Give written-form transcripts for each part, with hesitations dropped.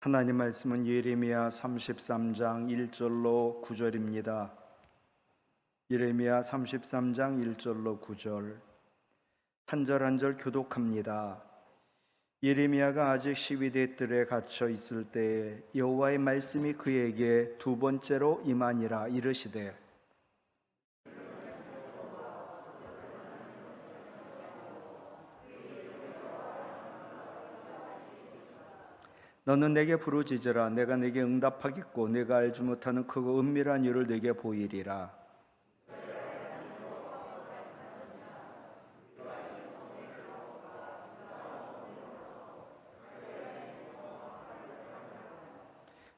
하나님 말씀은 예레미야 33장 1절로 9절입니다. 예레미야 33장 1절로 9절 한 절 한 절 교독합니다. 예레미야가 아직 12대 뜰에 갇혀 있을 때에 여호와의 말씀이 그에게 두 번째로 임하니라. 이르시되 너는 내게 부르짖으라. 내가 내게 응답하겠고 내가 알지 못하는 크고 은밀한 일을 내게 보이리라.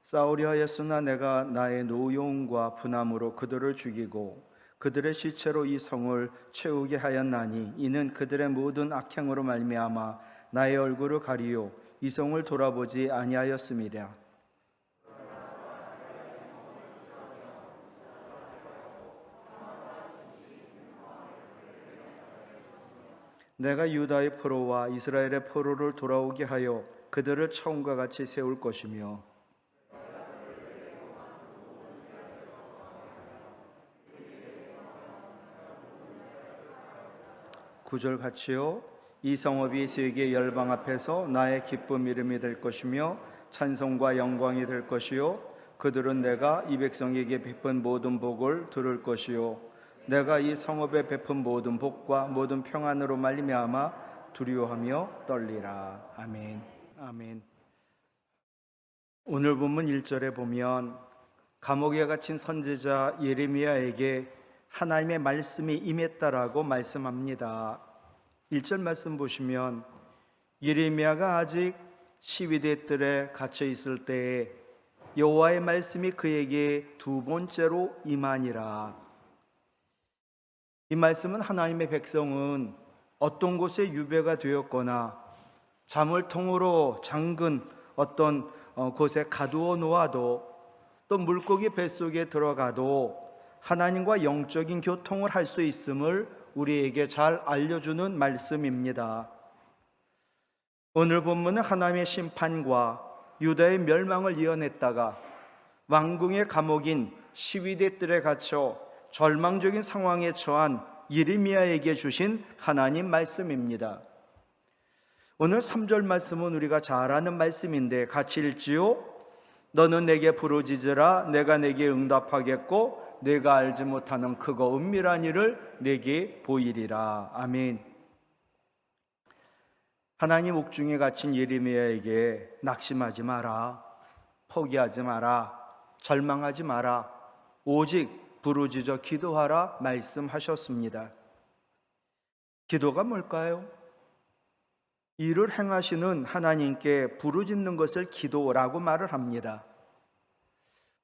싸우려 하였으나 내가 나의 노여움과 분함으로 그들을 죽이고 그들의 시체로 이 성을 채우게 하였나니 이는 그들의 모든 악행으로 말미암아 나의 얼굴을 가리요 이 성을 돌아보지 아니하였음이랴. 내가 유다의 포로와 이스라엘의 포로를 돌아오게 하여 그들을 처음과 같이 세울 것이며 구절 같이요. 이 성읍이 세계 열방 앞에서 나의 기쁨 이름이 될 것이며 찬송과 영광이 될 것이요 그들은 내가 이 백성에게 베푼 모든 복을 들을 것이요 내가 이 성읍에 베푼 모든 복과 모든 평안으로 말미암아 두려워하며 떨리라. 아멘. 아멘. 오늘 본문 1절에 보면 감옥에 갇힌 선지자 예레미야에게 하나님의 말씀이 임했다라고 말씀합니다. 1절 말씀 보시면 예레미야가 아직 12대 뜰에 갇혀 있을 때에 여호와의 말씀이 그에게 두 번째로 임하니라. 이 말씀은 하나님의 백성은 어떤 곳에 유배가 되었거나 자물통으로 잠근 어떤 곳에 가두어 놓아도 또 물고기 뱃속에 들어가도 하나님과 영적인 교통을 할 수 있음을 우리에게 잘 알려주는 말씀입니다. 오늘 본문은 하나님의 심판과 유다의 멸망을 예언했다가 왕궁의 감옥인 12대 뜰에 갇혀 절망적인 상황에 처한 예레미야에게 주신 하나님 말씀입니다. 오늘 3절 말씀은 우리가 잘 아는 말씀인데 같이 읽지요. 너는 내게 부르짖으라. 내가 내게 응답하겠고 내가 알지 못하는 크고 은밀한 일을 내게 보이리라. 아멘. 하나님 옥중에 갇힌 예레미야에게 낙심하지 마라, 포기하지 마라, 절망하지 마라, 오직 부르짖어 기도하라 말씀하셨습니다. 기도가 뭘까요? 일을 행하시는 하나님께 부르짖는 것을 기도라고 말을 합니다.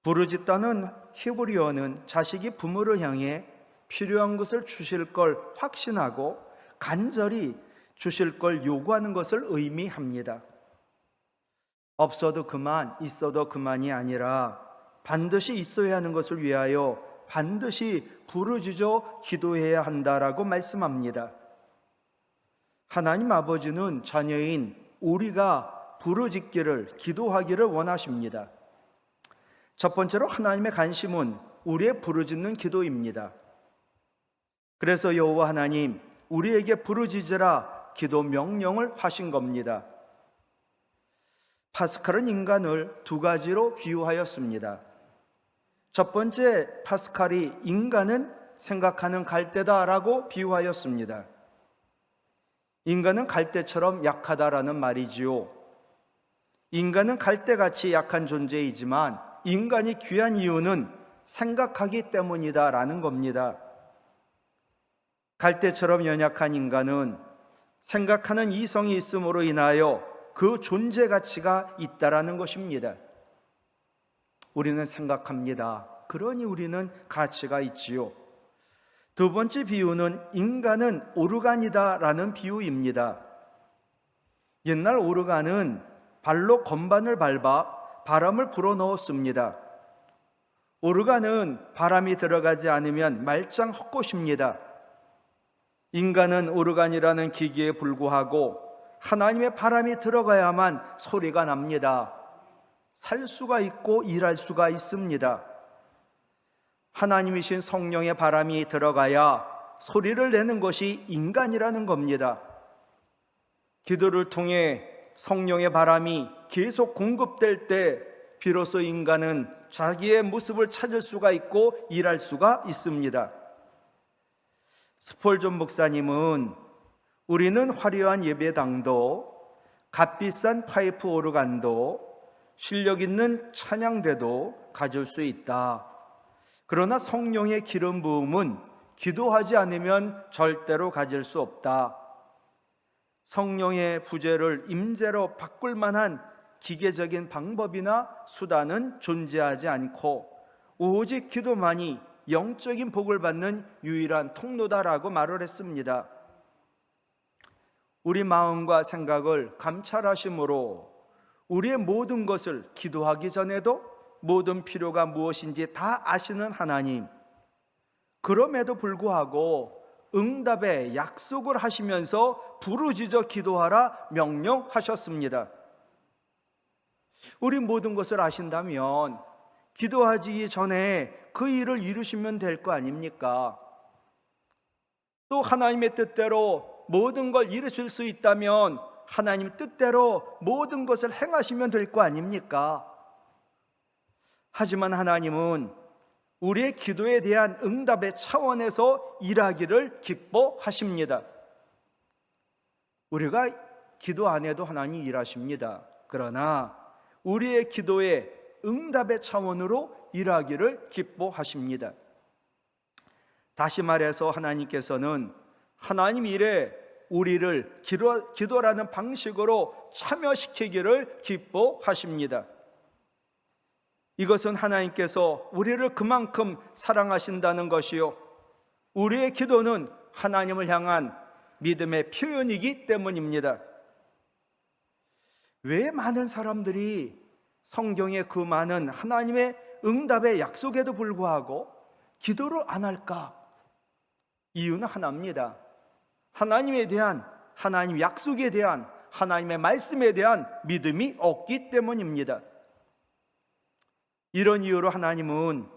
부르짖다는 히브리어는 자식이 부모를 향해 필요한 것을 주실 걸 확신하고 간절히 주실 걸 요구하는 것을 의미합니다. 없어도 그만, 있어도 그만이 아니라 반드시 있어야 하는 것을 위하여 반드시 부르짖어 기도해야 한다라고 말씀합니다. 하나님 아버지는 자녀인 우리가 부르짖기를, 기도하기를 원하십니다. 첫 번째로 하나님의 관심은 우리의 부르짖는 기도입니다. 그래서 여호와 하나님 우리에게 부르짖으라 기도 명령을 하신 겁니다. 파스칼은 인간을 두 가지로 비유하였습니다. 첫 번째 파스칼이 인간은 생각하는 갈대다라고 비유하였습니다. 인간은 갈대처럼 약하다라는 말이지요. 인간은 갈대같이 약한 존재이지만 인간이 귀한 이유는 생각하기 때문이다라는 겁니다. 갈대처럼 연약한 인간은 생각하는 이성이 있음으로 인하여 그 존재 가치가 있다라는 것입니다. 우리는 생각합니다. 그러니 우리는 가치가 있지요. 두 번째 비유는 인간은 오르간이다라는 비유입니다. 옛날 오르간은 발로 건반을 밟아 바람을 불어넣었습니다. 오르간은 바람이 들어가지 않으면 말짱 헛것입니다. 인간은 오르간이라는 기기에 불구하고 하나님의 바람이 들어가야만 소리가 납니다. 살 수가 있고 일할 수가 있습니다. 하나님이신 성령의 바람이 들어가야 소리를 내는 것이 인간이라는 겁니다. 기도를 통해 성령의 바람이 계속 공급될 때 비로소 인간은 자기의 모습을 찾을 수가 있고 일할 수가 있습니다. 스폴전 목사님은 우리는 화려한 예배당도 값비싼 파이프 오르간도 실력 있는 찬양대도 가질 수 있다. 그러나 성령의 기름 부음은 기도하지 않으면 절대로 가질 수 없다. 성령의 부재를 임재로 바꿀 만한 기계적인 방법이나 수단은 존재하지 않고 오직 기도만이 영적인 복을 받는 유일한 통로다라고 말을 했습니다. 우리 마음과 생각을 감찰하심으로 우리의 모든 것을 기도하기 전에도 모든 필요가 무엇인지 다 아시는 하나님, 그럼에도 불구하고 응답의 약속을 하시면서 부르짖어 기도하라 명령하셨습니다. 우리 모든 것을 아신다면 기도하기 전에 그 일을 이루시면 될 거 아닙니까? 또 하나님의 뜻대로 모든 걸 이루실 수 있다면 하나님 뜻대로 모든 것을 행하시면 될 거 아닙니까? 하지만 하나님은 우리의 기도에 대한 응답의 차원에서 일하기를 기뻐하십니다. 우리가 기도 안 해도 하나님이 일하십니다. 그러나 우리의 기도에 응답의 차원으로 일하기를 기뻐하십니다. 다시 말해서 하나님께서는 하나님 일에 우리를 기도라는 방식으로 참여시키기를 기뻐하십니다. 이것은 하나님께서 우리를 그만큼 사랑하신다는 것이요, 우리의 기도는 하나님을 향한 믿음의 표현이기 때문입니다. 왜 많은 사람들이 성경의 그 많은 하나님의 응답의 약속에도 불구하고 기도를 안 할까? 이유는 하나입니다. 하나님에 대한, 하나님 약속에 대한, 하나님의 말씀에 대한 믿음이 없기 때문입니다. 이런 이유로 하나님은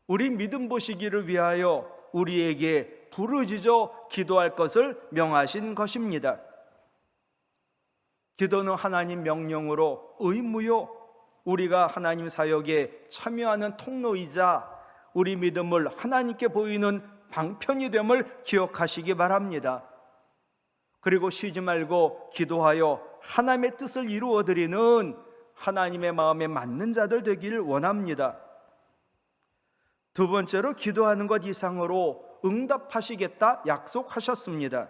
우리 믿음 보시기를 위하여 우리에게 부르짖어 기도할 것을 명하신 것입니다. 기도는 하나님 명령으로 의무요, 우리가 하나님 사역에 참여하는 통로이자 우리 믿음을 하나님께 보이는 방편이 됨을 기억하시기 바랍니다. 그리고 쉬지 말고 기도하여 하나님의 뜻을 이루어드리는 하나님의 마음에 맞는 자들 되기를 원합니다. 두 번째로 기도하는 것 이상으로 응답하시겠다 약속하셨습니다.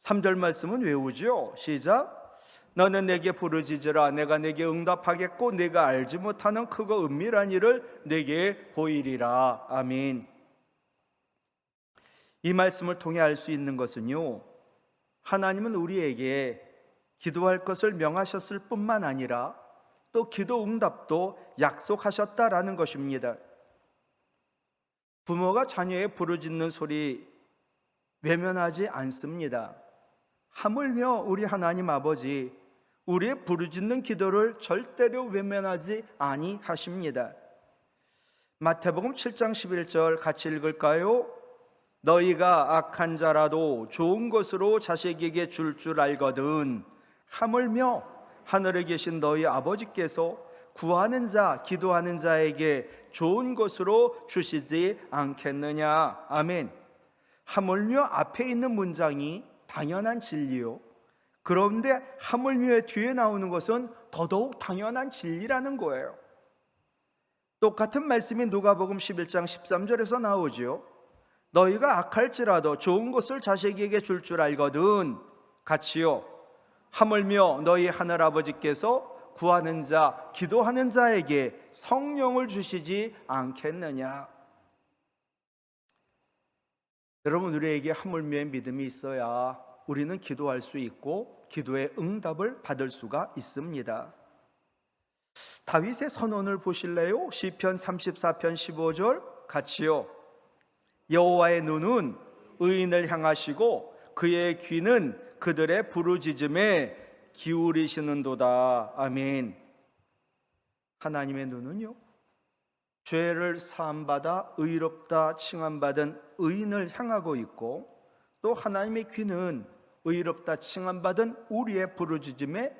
3절 말씀은 외우죠. 시작. 너는 내게 부르짖으라. 내가 내게 응답하겠고 내가 알지 못하는 크고 은밀한 일을 내게 보이리라. 아멘. 이 말씀을 통해 알 수 있는 것은요, 하나님은 우리에게 기도할 것을 명하셨을 뿐만 아니라 또 기도 응답도 약속하셨다라는 것입니다. 부모가 자녀의 부르짖는 소리 외면하지 않습니다. 하물며 우리 하나님 아버지, 우리의 부르짖는 기도를 절대로 외면하지 아니하십니다. 마태복음 7장 11절 같이 읽을까요? 너희가 악한 자라도 좋은 것으로 자식에게 줄 알거든 하물며 하늘에 계신 너희 아버지께서 구하는 자, 기도하는 자에게 좋은 것으로 주시지 않겠느냐. 아멘. 하물며 앞에 있는 문장이 당연한 진리요, 그런데 하물며의 뒤에 나오는 것은 더더욱 당연한 진리라는 거예요. 똑같은 말씀이 누가복음 11장 13절에서 나오죠. 너희가 악할지라도 좋은 것을 자식에게 줄 알거든 같이요, 하물며 너희 하늘아버지께서 구하는 자, 기도하는 자에게 성령을 주시지 않겠느냐. 여러분, 우리에게 하물며의 믿음이 있어야 우리는 기도할 수 있고 기도의 응답을 받을 수가 있습니다. 다윗의 선언을 보실래요? 시편 34편 15절 같이요. 여호와의 눈은 의인을 향하시고 그의 귀는 그들의 부르짖음에 기울이시는도다. 아멘. 하나님의 눈은요, 죄를 사함받아 의롭다 칭함받은 의인을 향하고 있고, 또 하나님의 귀는 의롭다 칭함받은 우리의 부르짖음에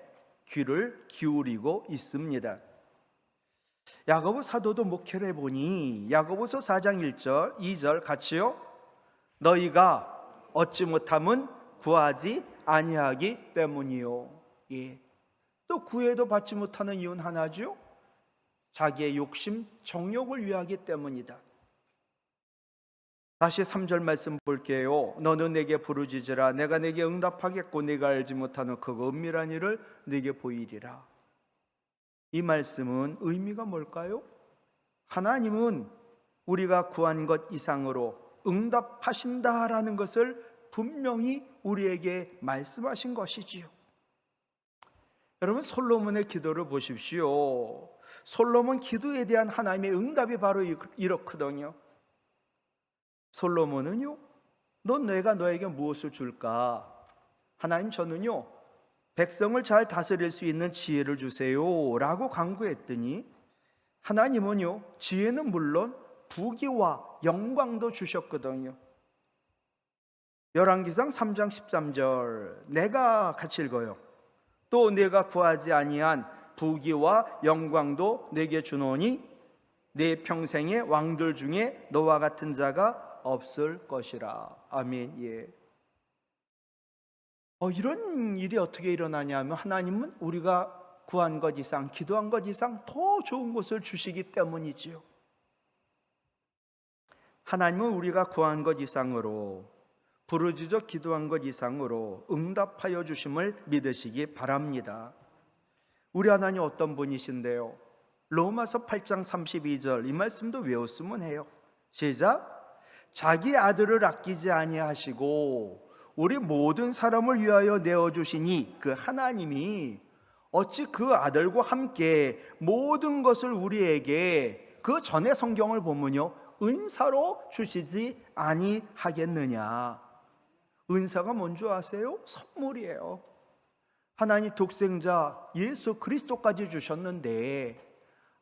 귀를 기울이고 있습니다. 야고보 사도도 목회를 해보니 야고보서 4장 1절 2절 같이요, 너희가 얻지 못함은 구하지 아니하기 때문이요. 예. 또 구해도 받지 못하는 이유는 하나죠, 자기의 욕심, 정욕을 위하기 때문이다. 다시 3절 말씀 볼게요. 너는 내게 부르짖으라. 내가 내게 응답하겠고 네가 알지 못하는 그 은밀한 일을 네게 보이리라. 이 말씀은 의미가 뭘까요? 하나님은 우리가 구한 것 이상으로 응답하신다라는 것을 분명히 우리에게 말씀하신 것이지요. 여러분, 솔로몬의 기도를 보십시오. 솔로몬 기도에 대한 하나님의 응답이 바로 이렇거든요. 솔로몬은요, 내가 너에게 무엇을 줄까? 하나님, 저는요 백성을 잘 다스릴 수 있는 지혜를 주세요 라고 간구했더니 하나님은요 지혜는 물론 부귀와 영광도 주셨거든요. 열왕기상 3장 13절 내가 같이 읽어요. 또 내가 구하지 아니한 부귀와 영광도 내게 주노니 내 평생의 왕들 중에 너와 같은 자가 없을 것이라. 아멘. 예. 이런 일이 어떻게 일어나냐면 하나님은 우리가 구한 것 이상, 기도한 것 이상 더 좋은 것을 주시기 때문이지요. 하나님은 우리가 구한 것 이상으로, 부르짖어 기도한 것 이상으로 응답하여 주심을 믿으시기 바랍니다. 우리 하나님 어떤 분이신데요? 로마서 8장 32절 이 말씀도 외웠으면 해요. 시작. 자기 아들을 아끼지 아니하시고 우리 모든 사람을 위하여 내어주시니 그 하나님이 어찌 그 아들과 함께 모든 것을 우리에게 그 전에 성경을 보면요 은사로 주시지 아니하겠느냐. 은사가 뭔지 아세요? 선물이에요. 하나님 독생자 예수 그리스도까지 주셨는데,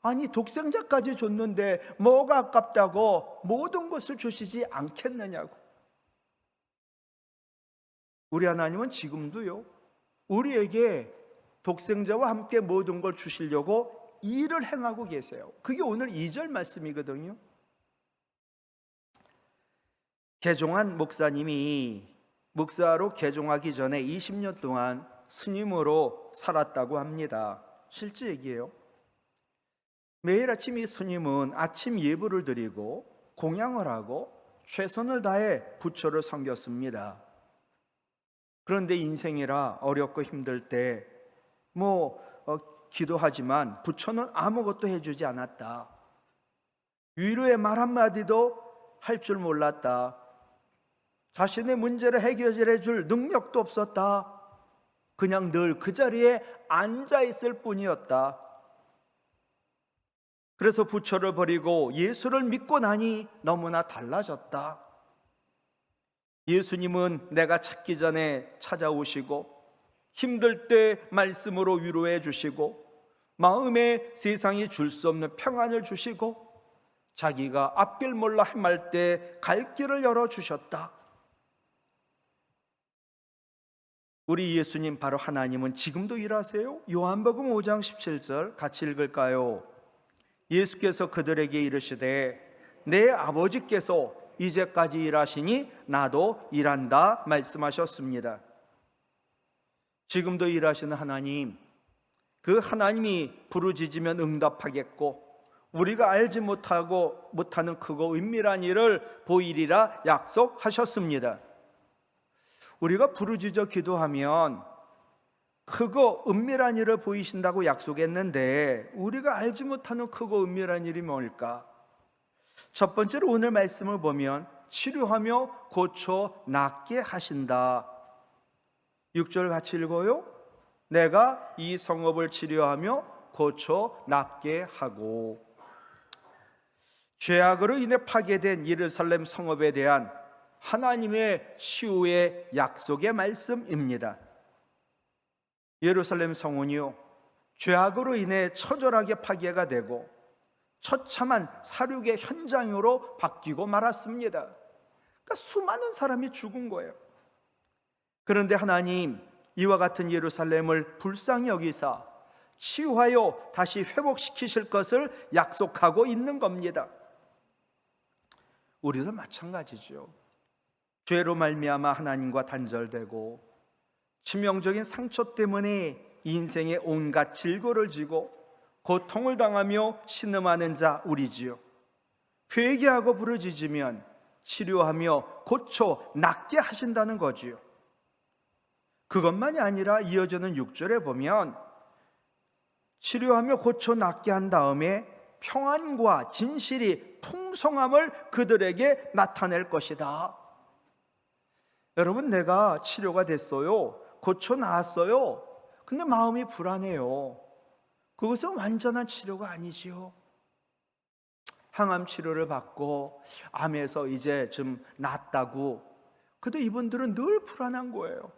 아니 독생자까지 줬는데 뭐가 아깝다고 모든 것을 주시지 않겠느냐고. 우리 하나님은 지금도요 우리에게 독생자와 함께 모든 걸 주시려고 일을 행하고 계세요. 그게 오늘 2절 말씀이거든요. 개종한 목사님이 목사로 개종하기 전에 20년 동안 스님으로 살았다고 합니다. 실제 얘기예요. 매일 아침 이 스님은 아침 예불을 드리고 공양을 하고 최선을 다해 부처를 섬겼습니다. 그런데 인생이라 어렵고 힘들 때 기도하지만 부처는 아무것도 해주지 않았다. 위로의 말 한마디도 할 줄 몰랐다. 자신의 문제를 해결해 줄 능력도 없었다. 그냥 늘 그 자리에 앉아 있을 뿐이었다. 그래서 부처를 버리고 예수를 믿고 나니 너무나 달라졌다. 예수님은 내가 찾기 전에 찾아오시고 힘들 때 말씀으로 위로해 주시고 마음에 세상이 줄 수 없는 평안을 주시고 자기가 앞길 몰라 헤맬 때 갈 길을 열어주셨다. 우리 예수님 바로 하나님은 지금도 일하세요. 요한복음 5장 17절 같이 읽을까요? 예수께서 그들에게 이르시되 내 아버지께서 이제까지 일하시니 나도 일한다 말씀하셨습니다. 지금도 일하시는 하나님, 그 하나님이 부르짖으면 응답하겠고 우리가 알지 못하는 크고 은밀한 일을 보이리라 약속하셨습니다. 우리가 부르짖어 기도하면 크고 은밀한 일을 보이신다고 약속했는데 우리가 알지 못하는 크고 은밀한 일이 뭘까? 첫 번째로 오늘 말씀을 보면 치료하며 고쳐 낫게 하신다. 6절 같이 읽어요. 내가 이 성읍을 치료하며 고쳐 낫게 하고. 죄악으로 인해 파괴된 예루살렘 성읍에 대한 하나님의 치유의 약속의 말씀입니다. 예루살렘 성은요 죄악으로 인해 처절하게 파괴가 되고 처참한 살육의 현장으로 바뀌고 말았습니다. 그러니까 수많은 사람이 죽은 거예요. 그런데 하나님 이와 같은 예루살렘을 불쌍히 여기사 치유하여 다시 회복시키실 것을 약속하고 있는 겁니다. 우리도 마찬가지죠. 죄로 말미암아 하나님과 단절되고 치명적인 상처 때문에 인생의 온갖 질고를 지고 고통을 당하며 신음하는 자 우리지요. 회개하고 부르짖으면 치료하며 고쳐 낫게 하신다는 거지요. 그것만이 아니라 이어지는 6절에 보면 치료하며 고쳐 낫게 한 다음에 평안과 진실이 풍성함을 그들에게 나타낼 것이다. 여러분, 내가 치료가 됐어요. 고쳐 나았어요. 근데 마음이 불안해요. 그것은 완전한 치료가 아니지요. 항암 치료를 받고 암에서 이제 좀 낫다고. 근데 이분들은 늘 불안한 거예요.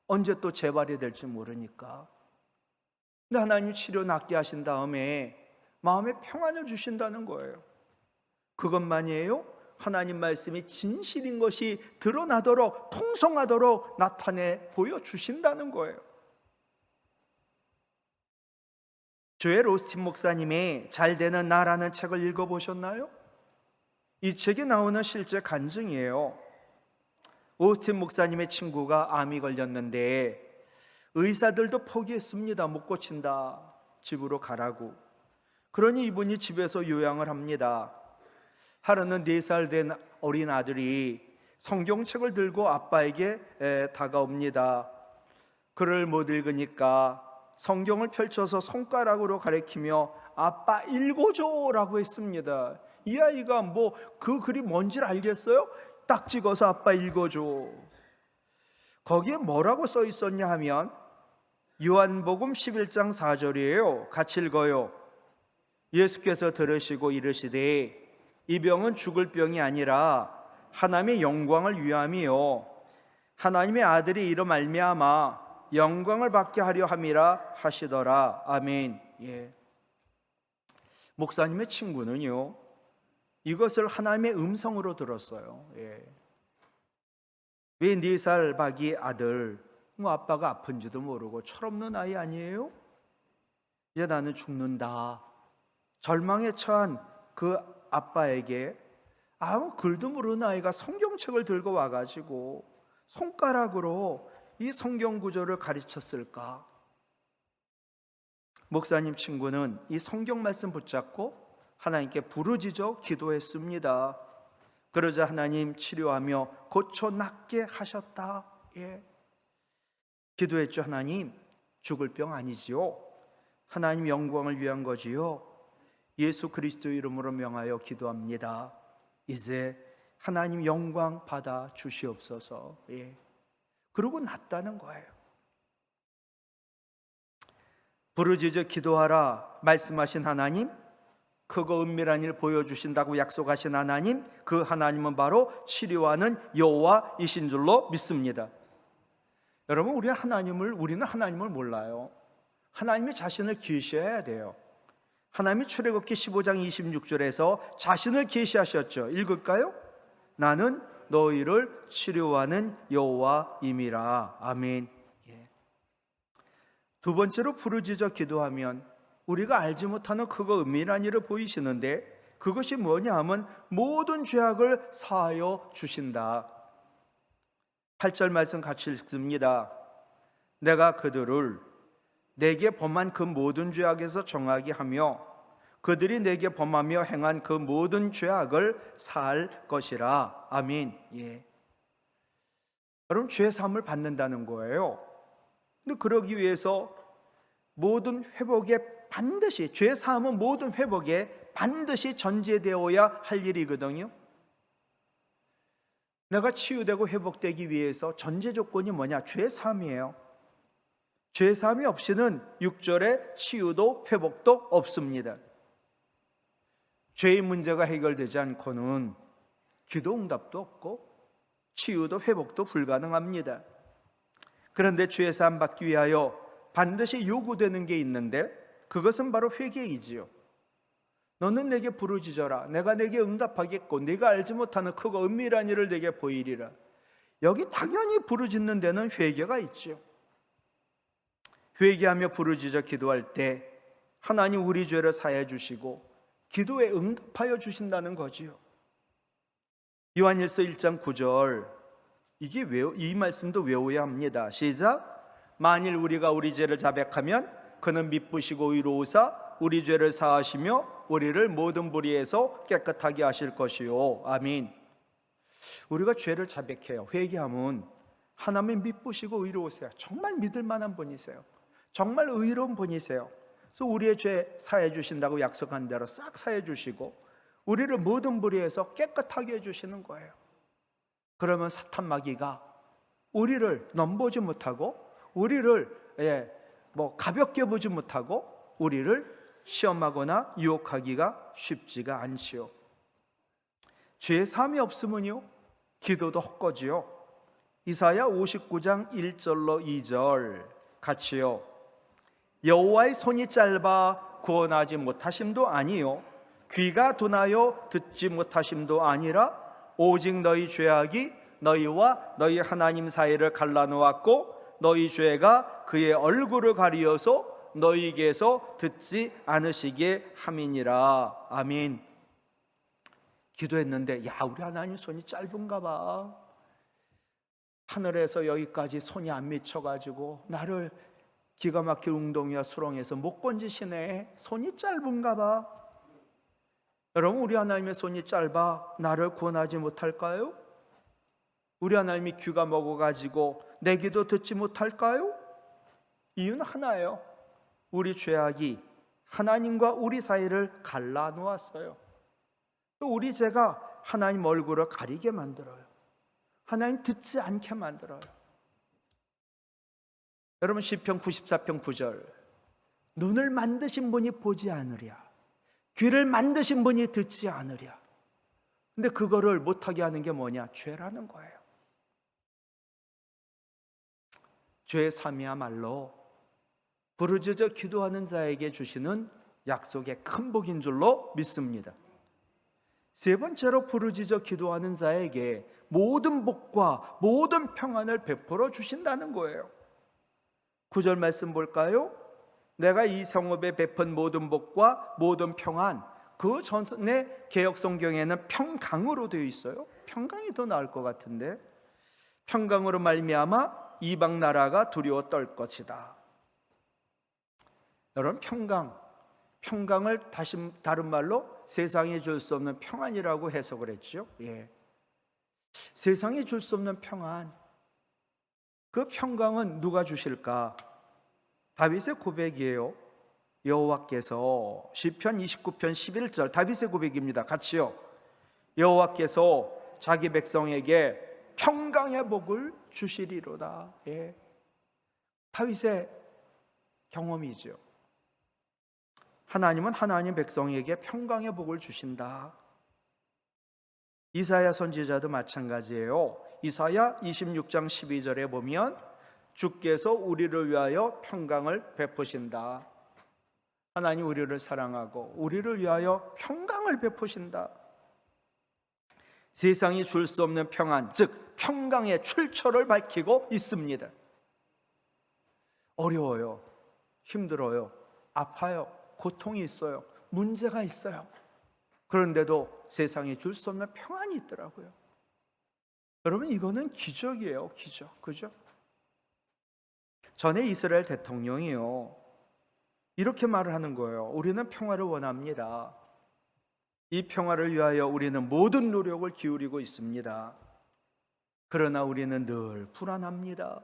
언제 또 재발이 될지 모르니까. 근데 하나님 치료 낫게 하신 다음에 마음에 평안을 주신다는 거예요. 그것만이에요? 하나님 말씀이 진실인 것이 드러나도록 풍성하도록 나타내 보여주신다는 거예요. 조엘 오스틴 목사님의 잘 되는 나라는 책을 읽어보셨나요? 이 책에 나오는 실제 간증이에요. 오스틴 목사님의 친구가 암이 걸렸는데 의사들도 포기했습니다. 못 고친다. 집으로 가라고. 그러니 이분이 집에서 요양을 합니다. 하루는 4살 된 어린 아들이 성경책을 들고 아빠에게 다가옵니다. 글을 못 읽으니까 성경을 펼쳐서 손가락으로 가리키며 아빠 읽어줘라고 했습니다. 이 아이가 뭐 그 글이 뭔지를 알겠어요? 딱 찍어서 아빠 읽어줘. 거기에 뭐라고 써 있었냐 하면 요한복음 11장 4절이에요. 같이 읽어요. 예수께서 들으시고 이르시되 이 병은 죽을 병이 아니라 하나님의 영광을 위함이요 하나님의 아들이 이로 말미암아 영광을 받게 하려 함이라 하시더라. 아멘. 예. 목사님의 친구는요 이것을 하나님의 음성으로 들었어요. 예. 왜 4살 박이 아들 뭐 아빠가 아픈지도 모르고 철없는 아이 아니에요? 이제 나는 죽는다. 절망에 처한 그 아빠에게 아무 글도 모르는 아이가 성경책을 들고 와가지고 손가락으로 이 성경 구절을 가르쳤을까? 목사님 친구는 이 성경 말씀 붙잡고 하나님께 부르짖어 기도했습니다. 그러자 하나님 치료하며 고쳐 낫게 하셨다. 예. 기도했죠. 하나님, 죽을 병 아니지요. 하나님 영광을 위한 거지요. 예수 그리스도 이름으로 명하여 기도합니다. 이제 하나님 영광 받아 주시옵소서. 예. 그러고 낫다는 거예요. 부르짖어 기도하라 말씀하신 하나님, 크고 은밀한 일 보여주신다고 약속하신 하나님, 그 하나님은 바로 치료하는 여호와이신 줄로 믿습니다. 여러분, 우리는 하나님을 몰라요. 하나님이 자신을 계시해야 돼요. 하나님이 출애굽기 15장 26절에서 자신을 계시하셨죠. 읽을까요? 나는 너희를 치료하는 여호와임이라. 아멘. 예. 두 번째로 부르짖어 기도하면 우리가 알지 못하는 크고 은밀한 일을 보이시는데 그것이 뭐냐 하면 모든 죄악을 사하여 주신다. 8절 말씀 같이 읽습니다. 내가 그들을 내게 범한 그 모든 죄악에서 정하게 하며 그들이 내게 범하며 행한 그 모든 죄악을 사할 것이라. 아멘. 예. 여러분, 죄 사함을 받는다는 거예요. 근데 그러기 위해서 모든 회복에 반드시, 죄 사함은 모든 회복에 반드시 전제되어야 할 일이거든요. 내가 치유되고 회복되기 위해서 전제 조건이 뭐냐? 죄 사함이에요. 죄 사함이 없이는 6절에 치유도 회복도 없습니다. 죄의 문제가 해결되지 않고는 기도 응답도 없고 치유도 회복도 불가능합니다. 그런데 죄 사함 받기 위하여 반드시 요구되는 게 있는데 그것은 바로 회개이지요. 너는 내게 부르짖어라. 내가 내게 응답하겠고 네가 알지 못하는 크고 은밀한 일을 내게 보이리라. 여기 당연히 부르짖는 데는 회개가 있지요. 회개하며 부르짖어 기도할 때 하나님 우리 죄를 사해 주시고 기도에 응답하여 주신다는 거지요. 요한일서 1장 9절, 이 말씀도 외워야 합니다. 시작. 만일 우리가 우리 죄를 자백하면 그는 미쁘시고 의로우사 우리 죄를 사하시며 우리를 모든 불의에서 깨끗하게 하실 것이요. 아멘. 우리가 죄를 자백해요. 회개하면 하나님 미쁘시고 의로우세요. 정말 믿을 만한 분이세요. 정말 의로운 분이세요. 그래서 우리의 죄 사해 주신다고 약속한 대로 싹 사해 주시고 우리를 모든 불의에서 깨끗하게 해주시는 거예요. 그러면 사탄 마귀가 우리를 넘보지 못하고 우리를 가볍게 보지 못하고 우리를 시험하거나 유혹하기가 쉽지가 않지요. 죄의 사함이 없으면요 기도도 헛거지요. 이사야 59장 1절로 2절 같이요. 여호와의 손이 짧아 구원하지 못하심도 아니요 귀가 둔하여 듣지 못하심도 아니라 오직 너희 죄악이 너희와 너희 하나님 사이를 갈라놓았고 너희 죄가 그의 얼굴을 가리어서 너희에게서 듣지 않으시게 함이니라. 아멘. 기도했는데 우리 하나님 손이 짧은가 봐. 하늘에서 여기까지 손이 안 미쳐가지고 나를 기가 막힌 웅덩이와 수렁에서 못 건지시네. 손이 짧은가 봐. 여러분, 우리 하나님의 손이 짧아 나를 구원하지 못할까요? 우리 하나님이 귀가 먹어가지고 내 기도 듣지 못할까요? 이유는 하나예요. 우리 죄악이 하나님과 우리 사이를 갈라놓았어요. 또 우리 죄가 하나님 얼굴을 가리게 만들어요. 하나님 듣지 않게 만들어요. 여러분, 시편 94편 9절, 눈을 만드신 분이 보지 않으랴, 귀를 만드신 분이 듣지 않으랴. 근데 그거를 못하게 하는 게 뭐냐? 죄라는 거예요. 죄의 삶이야말로 부르짖어 기도하는 자에게 주시는 약속의 큰 복인 줄로 믿습니다. 세 번째로, 부르짖어 기도하는 자에게 모든 복과 모든 평안을 베풀어 주신다는 거예요. 9절 말씀 볼까요? 내가 이 성읍에 베푼 모든 복과 모든 평안, 그 전에 개역 성경에는 평강으로 되어 있어요. 평강이 더 나을 것 같은데, 평강으로 말미암아 이방 나라가 두려워 떨 것이다. 여러분, 평강을 다른 말로 세상에 줄 수 없는 평안이라고 해석을 했죠. 세상에 줄 수 없는 평안, 그 평강은 누가 주실까? 다윗의 고백이에요. 여호와께서, 시편 29편 11절 다윗의 고백입니다. 같이요. 여호와께서 자기 백성에게 평강의 복을 주시리로다. 다윗의 경험이죠. 하나님은 하나님 백성에게 평강의 복을 주신다. 이사야 선지자도 마찬가지예요. 이사야 26장 12절에 보면 주께서 우리를 위하여 평강을 베푸신다. 하나님 우리를 사랑하고 우리를 위하여 평강을 베푸신다. 세상이 줄 수 없는 평안, 즉 평강의 출처를 밝히고 있습니다. 어려워요, 힘들어요, 아파요, 고통이 있어요, 문제가 있어요. 그런데도 세상에 줄 수 없는 평안이 있더라고요. 여러분, 이거는 기적이에요. 기적. 그죠? 전에 이스라엘 대통령이요, 이렇게 말을 하는 거예요. 우리는 평화를 원합니다. 이 평화를 위하여 우리는 모든 노력을 기울이고 있습니다. 그러나 우리는 늘 불안합니다.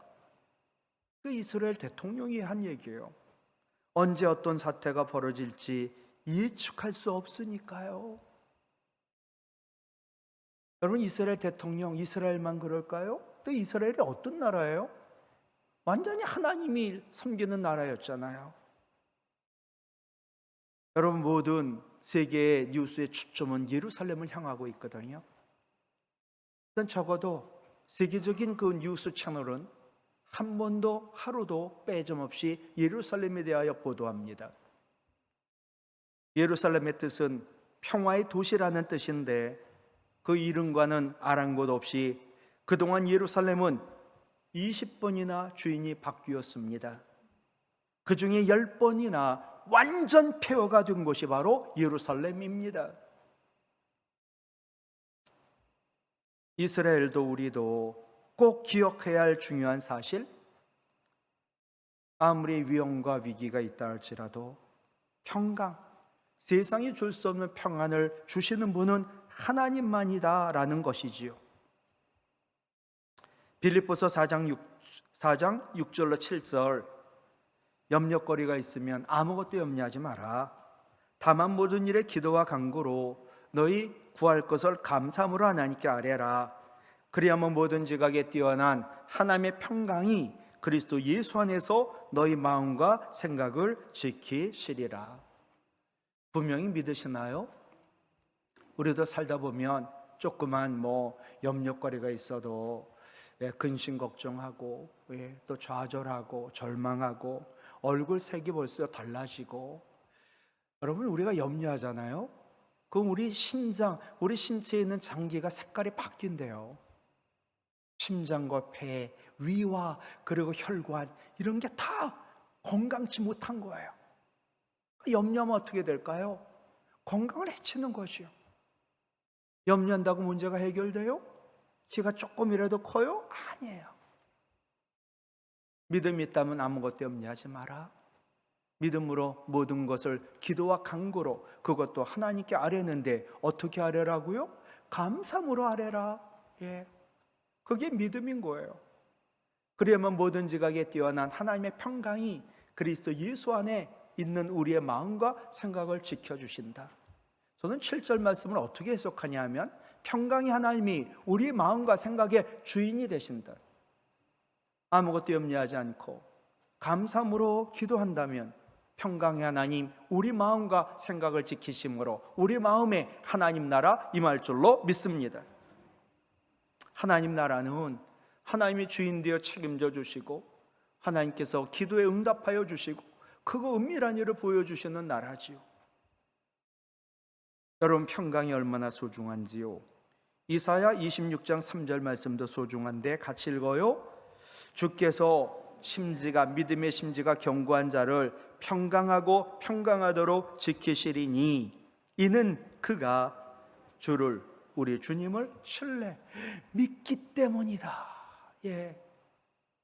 그 이스라엘 대통령이 한 얘기예요. 언제 어떤 사태가 벌어질지 예측할 수 없으니까요. 여러분, 이스라엘 대통령, 이스라엘만 그럴까요? 또 이스라엘이 어떤 나라예요? 완전히 하나님이 섬기는 나라였잖아요. 여러분, 모든 세계의 뉴스의 초점은 예루살렘을 향하고 있거든요. 일단 적어도 세계적인 그 뉴스 채널은 한 번도 하루도 빼짐없이 예루살렘에 대하여 보도합니다. 예루살렘의 뜻은 평화의 도시라는 뜻인데 그 이름과는 아랑곳 없이 그동안 예루살렘은 20번이나 주인이 바뀌었습니다. 그 중에 10번이나 완전 폐허가 된 곳이 바로 예루살렘입니다. 이스라엘도 우리도 꼭 기억해야 할 중요한 사실, 아무리 위험과 위기가 있다 할지라도 평강, 세상이 줄 수 없는 평안을 주시는 분은 하나님만이다라는 것이지요. 빌립보서 4장 6절로 7절, 염려거리가 있으면 아무것도 염려하지 마라. 다만 모든 일에 기도와 간구로 너희 구할 것을 감사함으로 하나님께 아뢰라. 그리하면 모든 지각에 뛰어난 하나님의 평강이 그리스도 예수 안에서 너희 마음과 생각을 지키시리라. 분명히 믿으시나요? 우리도 살다 보면 조그만 염려거리가 있어도 근심 걱정하고 또 좌절하고 절망하고 얼굴 색이 벌써 달라지고, 여러분 우리가 염려하잖아요. 그럼 우리 신장, 우리 신체에 있는 장기가 색깔이 바뀐대요. 심장과 폐, 위와 그리고 혈관, 이런 게 다 건강치 못한 거예요. 염려하면 어떻게 될까요? 건강을 해치는 것이요. 염려한다고 문제가 해결돼요? 키가 조금이라도 커요? 아니에요. 믿음이 있다면 아무것도 염려하지 마라. 믿음으로 모든 것을 기도와 간구로, 그것도 하나님께 아뢰는데 어떻게 아뢰라고요? 감사함으로 아뢰라. 그게 믿음인 거예요. 그러면 모든 지각에 뛰어난 하나님의 평강이 그리스도 예수 안에 있는 우리의 마음과 생각을 지켜주신다. 저는 7절 말씀을 어떻게 해석하냐 하면, 평강이 하나님이 우리의 마음과 생각의 주인이 되신다. 아무것도 염려하지 않고 감사함으로 기도한다면 평강의 하나님, 우리 마음과 생각을 지키심으로 우리 마음에 하나님 나라 임할 줄로 믿습니다. 하나님 나라는 하나님이 주인 되어 책임져 주시고 하나님께서 기도에 응답하여 주시고 그거 은밀한 일을 보여주시는 나라지요. 여러분, 평강이 얼마나 소중한지요. 이사야 26장 3절 말씀도 소중한데 같이 읽어요. 주께서 심지가, 믿음의 심지가 견고한 자를 평강하고 평강하도록 지키시리니 이는 그가 주를, 우리 주님을 신뢰 믿기 때문이다.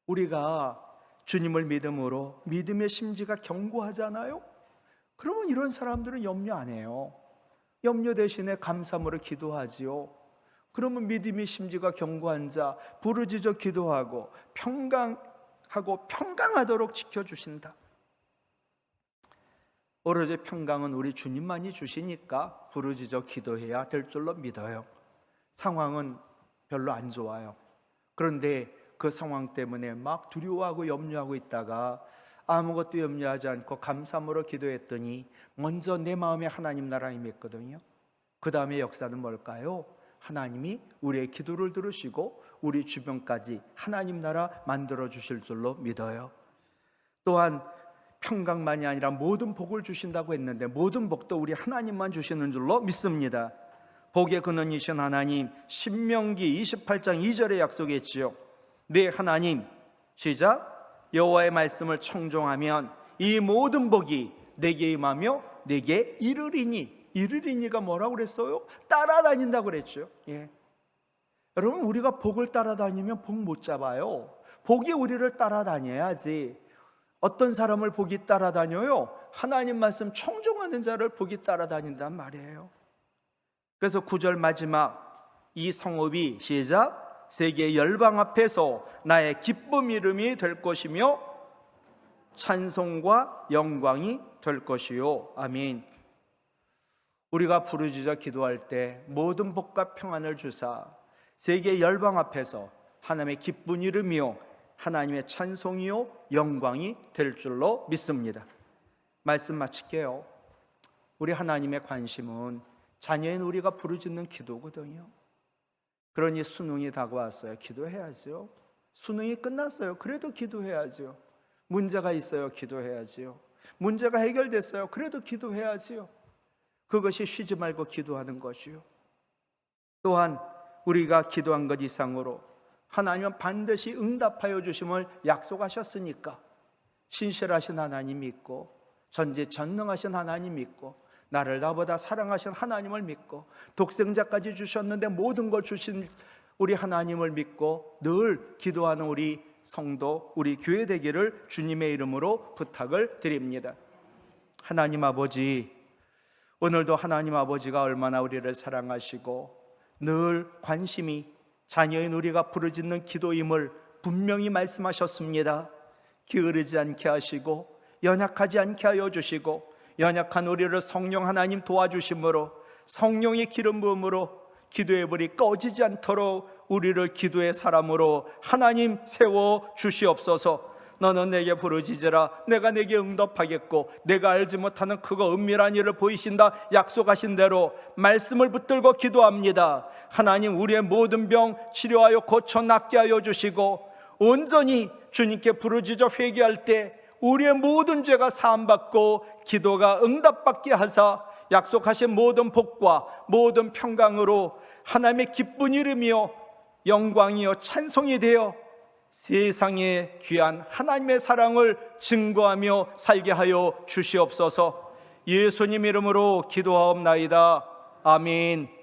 우리가 주님을 믿음으로 믿음의 심지가 견고하잖아요. 그러면 이런 사람들은 염려 안 해요. 염려 대신에 감사함으로 기도하지요. 그러면 믿음의 심지가 견고한 자, 부르짖어 기도하고 평강하고 평강하도록 지켜주신다. 오로지 평강은 우리 주님만이 주시니까 부르짖어 기도해야 될 줄로 믿어요. 상황은 별로 안 좋아요. 그런데 그 상황 때문에 막 두려워하고 염려하고 있다가 아무것도 염려하지 않고 감사함으로 기도했더니 먼저 내 마음에 하나님 나라 임했거든요. 그 다음에 역사는 뭘까요? 하나님이 우리의 기도를 들으시고 우리 주변까지 하나님 나라 만들어 주실 줄로 믿어요. 또한 평강만이 아니라 모든 복을 주신다고 했는데 모든 복도 우리 하나님만 주시는 줄로 믿습니다. 복의 근원이신 하나님, 신명기 28장 2절에 약속했지요. 내 하나님, 시작, 여호와의 말씀을 청종하면 이 모든 복이 내게 임하며 내게 이르리니. 이르리니가 뭐라고 그랬어요? 따라다닌다고 그랬죠. 여러분, 우리가 복을 따라다니면 복 못 잡아요. 복이 우리를 따라다녀야지. 어떤 사람을 복이 따라다녀요? 하나님 말씀 청종하는 자를 복이 따라다닌단 말이에요. 그래서 9절 마지막 이 성읍이, 시작, 세계 열방 앞에서 나의 기쁨 이름이 될 것이며 찬송과 영광이 될 것이요. 아멘. 우리가 부르짖어 기도할 때 모든 복과 평안을 주사 세계 열방 앞에서 하나님의 기쁜 이름이요 하나님의 찬송이요 영광이 될 줄로 믿습니다. 말씀 마칠게요. 우리 하나님의 관심은 자녀인 우리가 부르짖는 기도거든요. 그러니 수능이 다가왔어요. 기도해야죠. 수능이 끝났어요. 그래도 기도해야지요. 문제가 있어요. 기도해야지요. 문제가 해결됐어요. 그래도 기도해야지요. 그것이 쉬지 말고 기도하는 것이요. 또한 우리가 기도한 것 이상으로 하나님은 반드시 응답하여 주심을 약속하셨으니까 신실하신 하나님 믿고 전지전능하신 하나님 믿고 나를 나보다 사랑하신 하나님을 믿고 독생자까지 주셨는데 모든 걸 주신 우리 하나님을 믿고 늘 기도하는 우리 성도, 우리 교회 되기를 주님의 이름으로 부탁을 드립니다. 하나님 아버지, 오늘도 하나님 아버지가 얼마나 우리를 사랑하시고 늘 관심이 자녀인 우리가 부르짖는 기도임을 분명히 말씀하셨습니다. 게으르지 않게 하시고 연약하지 않게 하여 주시고 연약한 우리를 성령 하나님 도와주심으로 성령의 기름 부음으로 기도의 불이 꺼지지 않도록 우리를 기도의 사람으로 하나님 세워 주시옵소서. 너는 내게 부르짖으라 내가 내게 응답하겠고 내가 알지 못하는 크고 은밀한 일을 보이신다 약속하신 대로 말씀을 붙들고 기도합니다. 하나님 우리의 모든 병 치료하여 고쳐 낫게 하여 주시고 온전히 주님께 부르짖어 회개할 때 우리의 모든 죄가 사함받고 기도가 응답받게 하사 약속하신 모든 복과 모든 평강으로 하나님의 기쁜 이름이요 영광이요 찬송이 되어 세상에 귀한 하나님의 사랑을 증거하며 살게 하여 주시옵소서. 예수님 이름으로 기도하옵나이다. 아멘.